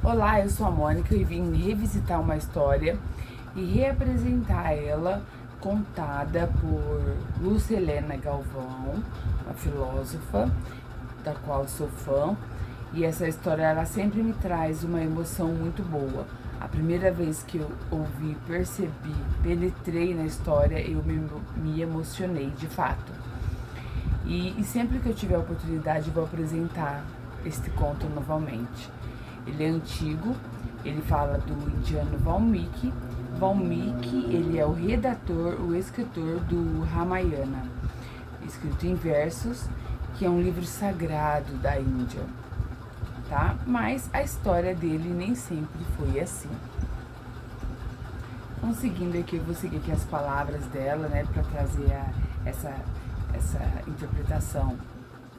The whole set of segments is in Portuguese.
Olá, eu sou a Mônica e vim revisitar uma história e reapresentar ela contada por Lúcia Helena Galvão, uma filósofa da qual eu sou fã. E essa história ela sempre me traz uma emoção muito boa. A primeira vez que eu ouvi, percebi, penetrei na história, eu me emocionei de fato. E sempre que eu tiver a oportunidade, vou apresentar este conto novamente. Ele é antigo, ele fala do indiano Valmiki. Valmiki, ele é o redator, o escritor do Ramayana, escrito em versos, que é um livro sagrado da Índia, tá? Mas a história dele nem sempre foi assim. Então, seguindo aqui, eu vou seguir aqui as palavras dela, né, para trazer essa interpretação,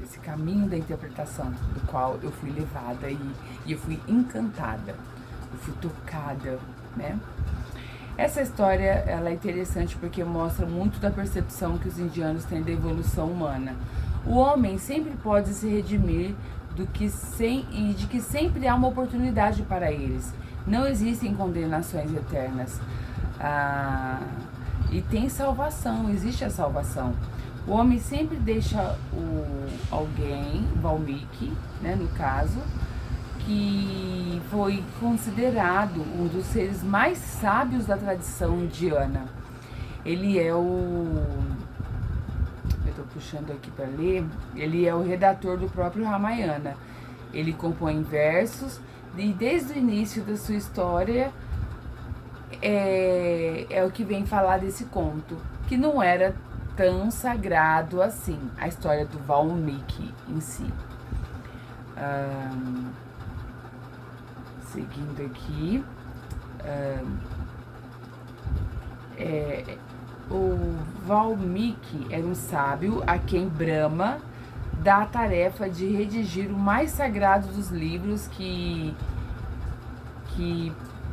esse caminho da interpretação do qual eu fui levada e eu fui encantada, eu fui tocada, né? Essa história ela é interessante porque mostra muito da percepção que os indianos têm da evolução humana. O homem sempre pode se redimir e de que sempre há uma oportunidade para eles. Não existem condenações eternas. E tem salvação, existe a salvação. O homem sempre deixa alguém, Valmiki, né, no caso, que foi considerado um dos seres mais sábios da tradição indiana. Ele é eu estou puxando aqui para ler, ele é o redator do próprio Ramayana. Ele compõe versos e desde o início da sua história é o que vem falar desse conto, que não era tão sagrado assim, a história do Valmiki em si. Seguindo aqui, o Valmiki era um sábio a quem Brahma dá a tarefa de redigir o mais sagrado dos livros que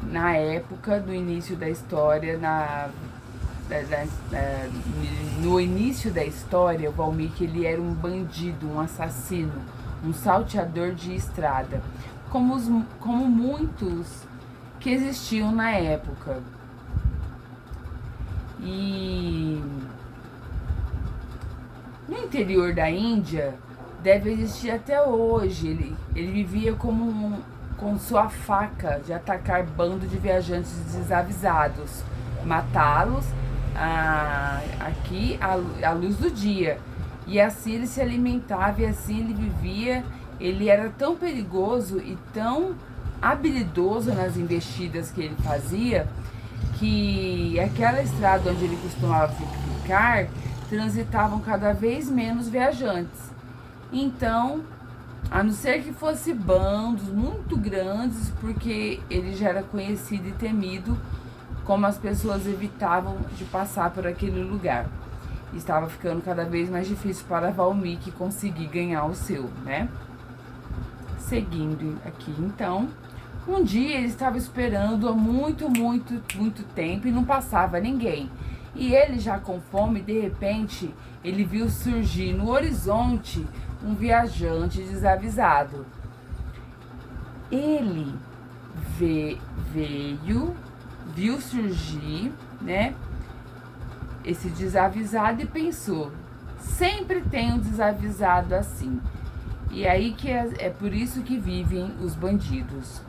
na época do início da história, no início da história, o Valmiki ele era um bandido, um assassino, um salteador de estrada, como muitos que existiam na época. E no interior da Índia deve existir até hoje. Ele vivia com sua faca de atacar bando de viajantes desavisados, matá-los aqui à luz do dia. E assim ele se alimentava e assim ele vivia. Ele era tão perigoso e tão habilidoso nas investidas que ele fazia, que aquela estrada onde ele costumava ficar, transitavam cada vez menos viajantes. Então, a não ser que fosse bandos muito grandes, porque ele já era conhecido e temido, como as pessoas evitavam de passar por aquele lugar. Estava ficando cada vez mais difícil para Valmiki conseguir ganhar o seu, né? Seguindo aqui, então, um dia ele estava esperando há muito tempo e não passava ninguém. E ele, já com fome, de repente, ele viu surgir no horizonte um viajante desavisado. Ele viu surgir, né, esse desavisado e pensou: sempre tem um desavisado assim. E aí que é por isso que vivem os bandidos.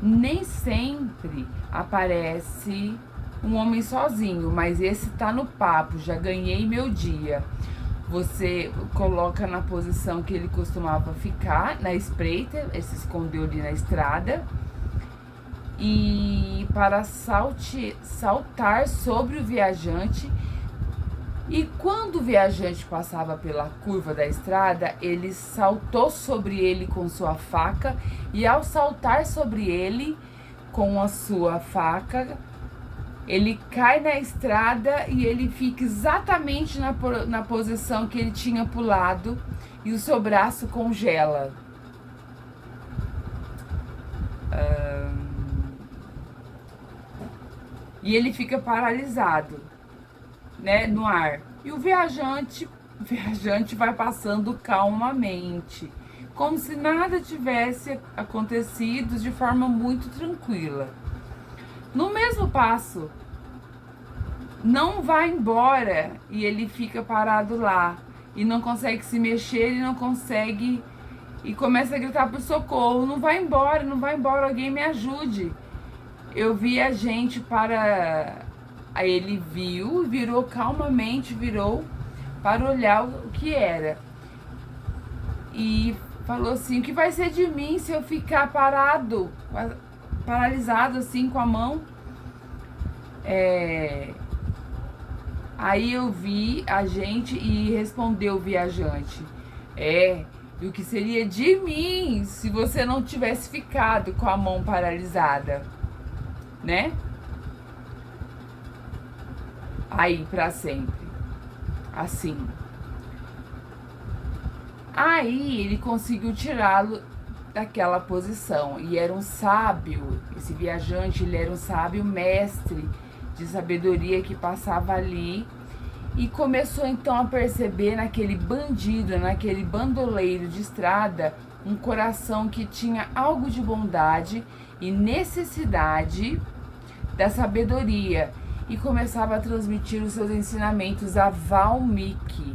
Nem sempre aparece um homem sozinho, mas esse tá no papo, já ganhei meu dia. Você coloca na posição que ele costumava ficar, na espreita, ele se escondeu ali na estrada, e para saltar sobre o viajante. E quando o viajante passava pela curva da estrada, ele saltou sobre ele com sua faca, e ao saltar sobre ele com a sua faca, ele cai na estrada e ele fica exatamente na posição que ele tinha pulado, e o seu braço congela. E ele fica paralisado, né, no ar. E o viajante vai passando calmamente, como se nada tivesse acontecido, de forma muito tranquila. No mesmo passo, não vai embora e ele fica parado lá e não consegue se mexer e não consegue e começa a gritar por socorro. Não vai embora, não vai embora, alguém me ajude. Eu vi a gente para... Aí ele viu, virou calmamente, virou para olhar o que era. E falou assim, o que vai ser de mim se eu ficar parado, paralisado assim com a mão? Aí eu vi a gente e respondeu o viajante, e o que seria de mim se você não tivesse ficado com a mão paralisada, né? Aí, pra sempre. Assim. Aí ele conseguiu tirá-lo daquela posição. E era um sábio, esse viajante, ele era um sábio mestre de sabedoria que passava ali. E começou então a perceber naquele bandido, naquele bandoleiro de estrada, um coração que tinha algo de bondade e necessidade da sabedoria. E começava a transmitir os seus ensinamentos a Valmiki,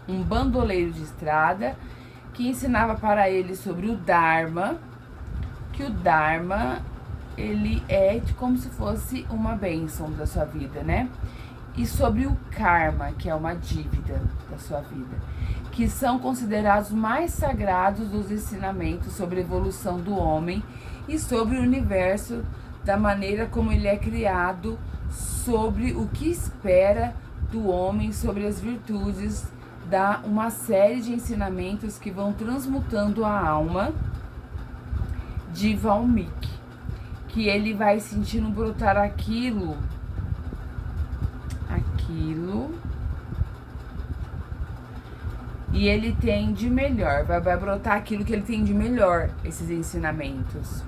um bandoleiro de estrada, que ensinava para ele sobre o Dharma, que o Dharma, ele é como se fosse uma bênção da sua vida, né? E sobre o Karma, que é uma dívida da sua vida, que são considerados mais sagrados dos ensinamentos sobre a evolução do homem e sobre o universo, da maneira como ele é criado, sobre o que espera do homem, sobre as virtudes, dá uma série de ensinamentos que vão transmutando a alma de Valmiki, que ele vai sentindo brotar aquilo, e ele tem de melhor, vai brotar aquilo que ele tem de melhor, esses ensinamentos.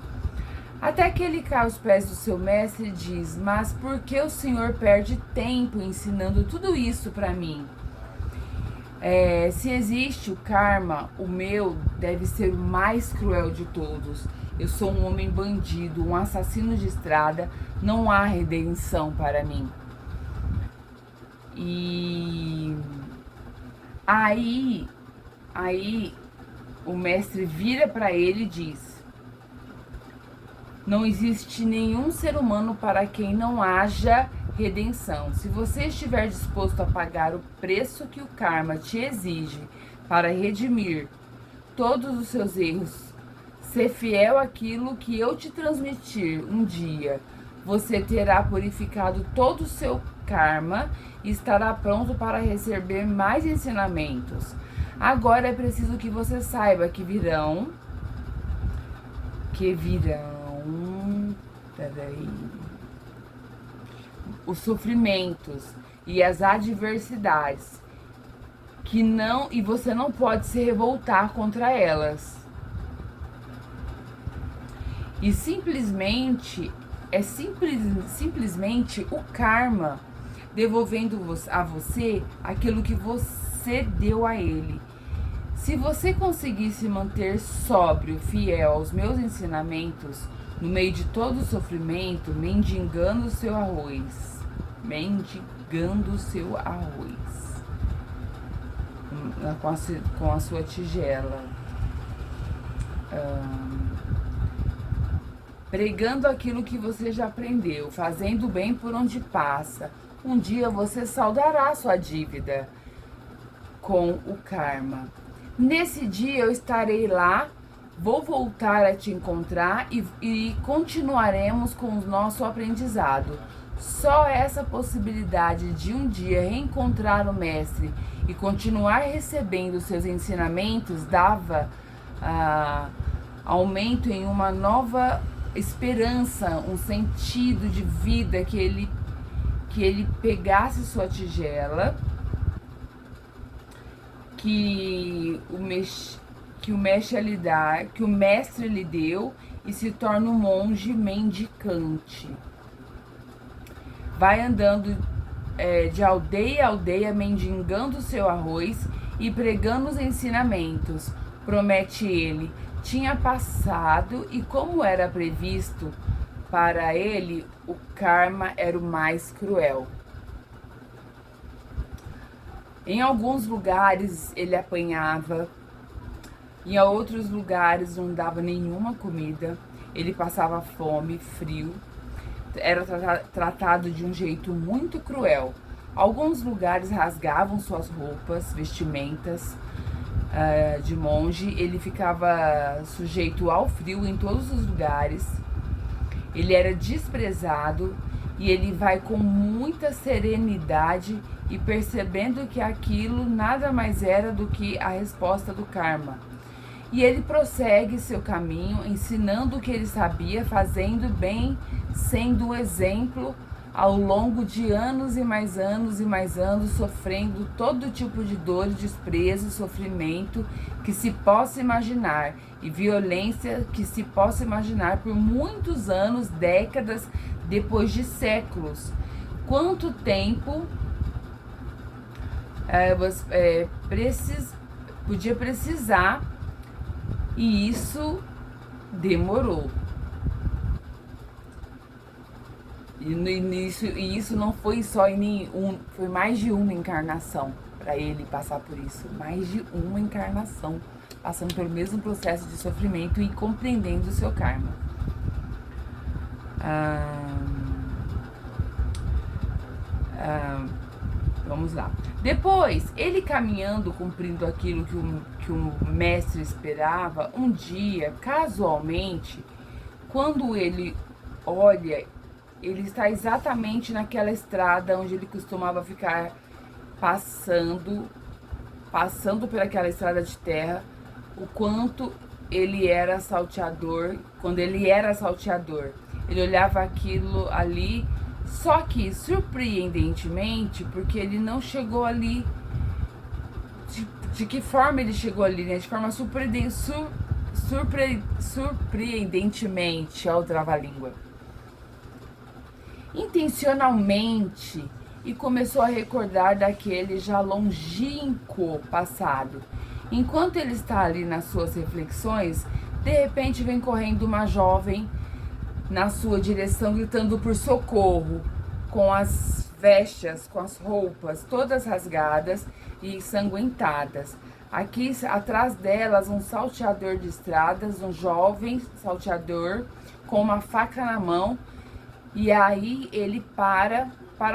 Até que ele cai aos pés do seu mestre e diz, mas por que o senhor perde tempo ensinando tudo isso para mim? Se existe o karma, o meu deve ser o mais cruel de todos. Eu sou um homem bandido, um assassino de estrada, não há redenção para mim. E aí o mestre vira para ele e diz, não existe nenhum ser humano para quem não haja redenção. Se você estiver disposto a pagar o preço que o karma te exige para redimir todos os seus erros, ser fiel àquilo que eu te transmitir um dia, você terá purificado todo o seu karma e estará pronto para receber mais ensinamentos. Agora é preciso que você saiba que virão os sofrimentos e as adversidades e você não pode se revoltar contra elas. E simplesmente o karma devolvendo a você aquilo que você deu a ele. Se você conseguir se manter sóbrio, fiel aos meus ensinamentos, no meio de todo o sofrimento, mendigando o seu arroz, com a sua tigela, pregando aquilo que você já aprendeu, fazendo bem por onde passa, um dia você saldará sua dívida com o karma. Nesse dia eu estarei lá, vou voltar a te encontrar e continuaremos com o nosso aprendizado. Só essa possibilidade de um dia reencontrar o mestre e continuar recebendo seus ensinamentos dava aumento em uma nova esperança, um sentido de vida, que ele pegasse sua tigela, que o mestre lhe deu e se torna um monge mendicante. Vai andando de aldeia a aldeia, mendigando o seu arroz e pregando os ensinamentos. promete ele, tinha passado e, como era previsto para ele, o karma era o mais cruel. Em alguns lugares ele apanhava, em outros lugares não dava nenhuma comida, ele passava fome, frio, era tratado de um jeito muito cruel. Alguns lugares rasgavam suas roupas, vestimentas de monge, ele ficava sujeito ao frio em todos os lugares, ele era desprezado e ele vai com muita serenidade e percebendo que aquilo nada mais era do que a resposta do karma. E ele prossegue seu caminho, ensinando o que ele sabia, fazendo bem, sendo um exemplo ao longo de anos e mais anos e mais anos, sofrendo todo tipo de dor, desprezo, sofrimento que se possa imaginar e violência que se possa imaginar por muitos anos, décadas, depois de séculos. Quanto tempo podia precisar, e isso demorou. E isso não foi só foi mais de uma encarnação para ele passar por isso. Mais de uma encarnação, passando pelo mesmo processo de sofrimento e compreendendo o seu karma. Vamos lá. Depois, ele caminhando, cumprindo aquilo que o mestre esperava, um dia, casualmente, quando ele olha, ele está exatamente naquela estrada onde ele costumava ficar passando por aquela estrada de terra, o quanto ele era salteador, quando ele era salteador. Ele olhava aquilo ali, só que surpreendentemente, porque ele não chegou ali, de que forma ele chegou ali, né? De forma surpreendentemente, ó, o trava-língua. Intencionalmente, e começou a recordar daquele já longínquo passado. Enquanto ele está ali nas suas reflexões, de repente vem correndo uma jovem na sua direção, gritando por socorro, com as vestes, com as roupas todas rasgadas e ensanguentadas. Aqui atrás delas, um salteador de estradas, um jovem salteador com uma faca na mão, e aí ele para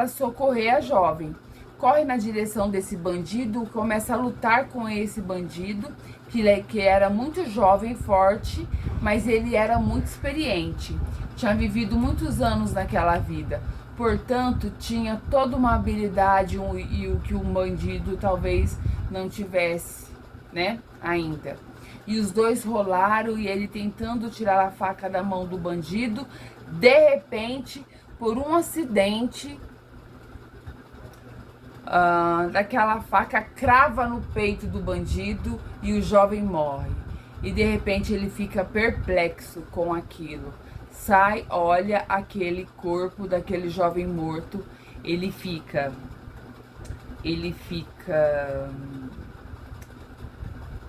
socorrer a jovem. Corre na direção desse bandido, começa a lutar com esse bandido, que era muito jovem, forte, mas ele era muito experiente. Tinha vivido muitos anos naquela vida. Portanto, tinha toda uma habilidade e o que um bandido talvez não tivesse, né, ainda. E os dois rolaram e ele tentando tirar a faca da mão do bandido. De repente, por um acidente, daquela faca crava no peito do bandido e o jovem morre. E de repente ele fica perplexo com aquilo. Sai, olha aquele corpo daquele jovem morto, ele fica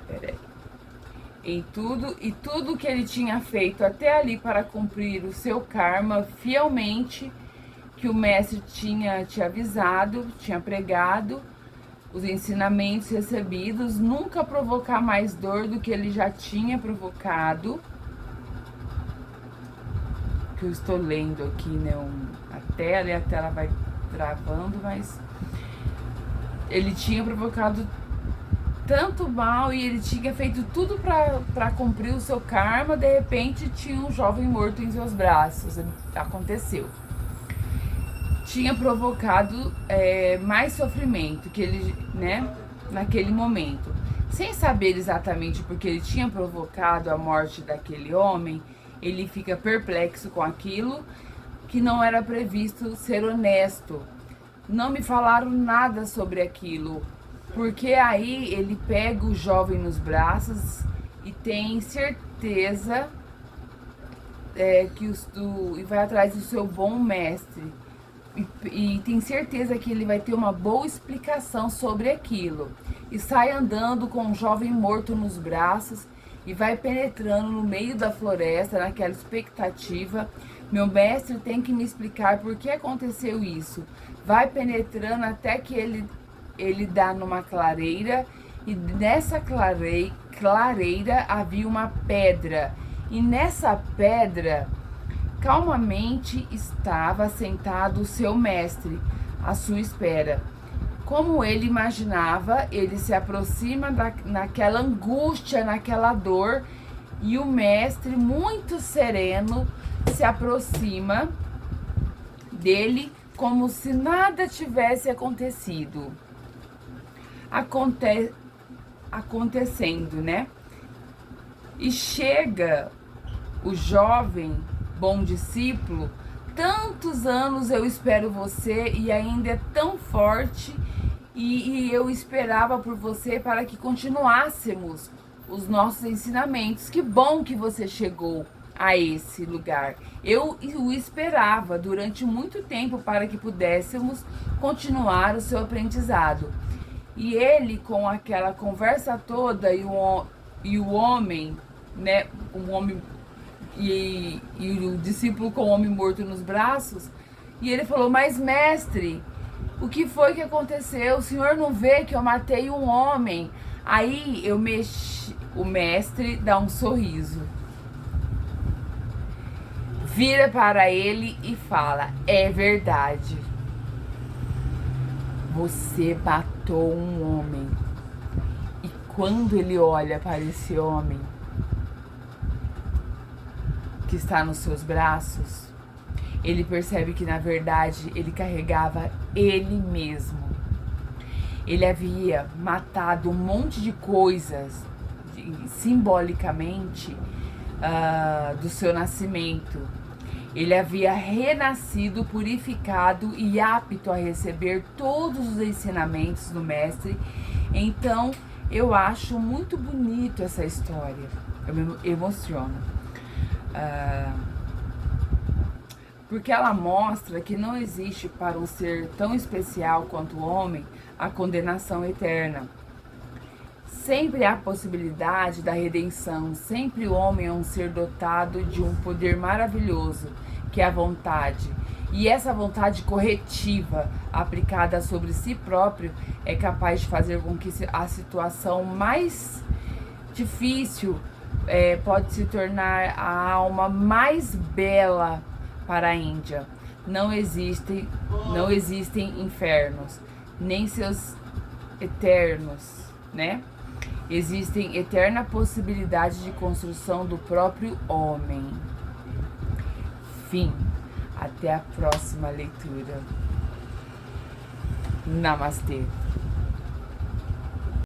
peraí, tudo que ele tinha feito até ali para cumprir o seu karma fielmente, que o mestre tinha te avisado, tinha pregado, os ensinamentos recebidos, nunca provocar mais dor do que ele já tinha provocado. Que eu estou lendo aqui, né, a tela, e a tela vai travando, mas ele tinha provocado tanto mal e ele tinha feito tudo para cumprir o seu karma. De repente tinha um jovem morto em seus braços. Aconteceu. Tinha provocado mais sofrimento que ele, né, naquele momento. Sem saber exatamente porque ele tinha provocado a morte daquele homem, ele fica perplexo com aquilo, que não era previsto ser honesto. Não me falaram nada sobre aquilo, porque aí ele pega o jovem nos braços e tem certeza e vai atrás do seu bom mestre, e tem certeza que ele vai ter uma boa explicação sobre aquilo. E sai andando com um jovem morto nos braços e vai penetrando no meio da floresta, naquela expectativa. Meu mestre tem que me explicar por que aconteceu isso. Vai penetrando até que ele dá numa clareira, e nessa clareira havia uma pedra. E nessa pedra, calmamente estava sentado o seu mestre, à sua espera. Como ele imaginava, ele se aproxima naquela angústia, naquela dor, e o mestre, muito sereno, se aproxima dele como se nada tivesse acontecido. Acontecendo, né? E chega o jovem bom discípulo. Tantos anos eu espero você e ainda é tão forte, e eu esperava por você para que continuássemos os nossos ensinamentos. Que bom que você chegou a esse lugar. Eu o esperava durante muito tempo para que pudéssemos continuar o seu aprendizado. E ele, com aquela conversa toda, e o homem, né, e o discípulo com o homem morto nos braços, e ele falou: mas mestre, o que foi que aconteceu? O senhor não vê que eu matei um homem? Aí o mestre dá um sorriso, vira para ele e fala: é verdade, você matou um homem. E quando ele olha para esse homem que está nos seus braços, ele percebe que na verdade ele carregava ele mesmo. Ele havia matado um monte de coisas, simbolicamente, do seu nascimento. Ele havia renascido, purificado e apto a receber todos os ensinamentos do mestre. Então, eu acho muito bonito essa história. Eu me emociono. Porque ela mostra que não existe para um ser tão especial quanto o homem a condenação eterna. Sempre há possibilidade da redenção. Sempre o homem é um ser dotado de um poder maravilhoso, que é a vontade. E essa vontade corretiva, aplicada sobre si próprio, é capaz de fazer com que a situação mais difícil pode se tornar a alma mais bela para a Índia. Não existem infernos, nem seus eternos, né? Existem eterna possibilidade de construção do próprio homem. Fim. Até a próxima leitura. Namastê.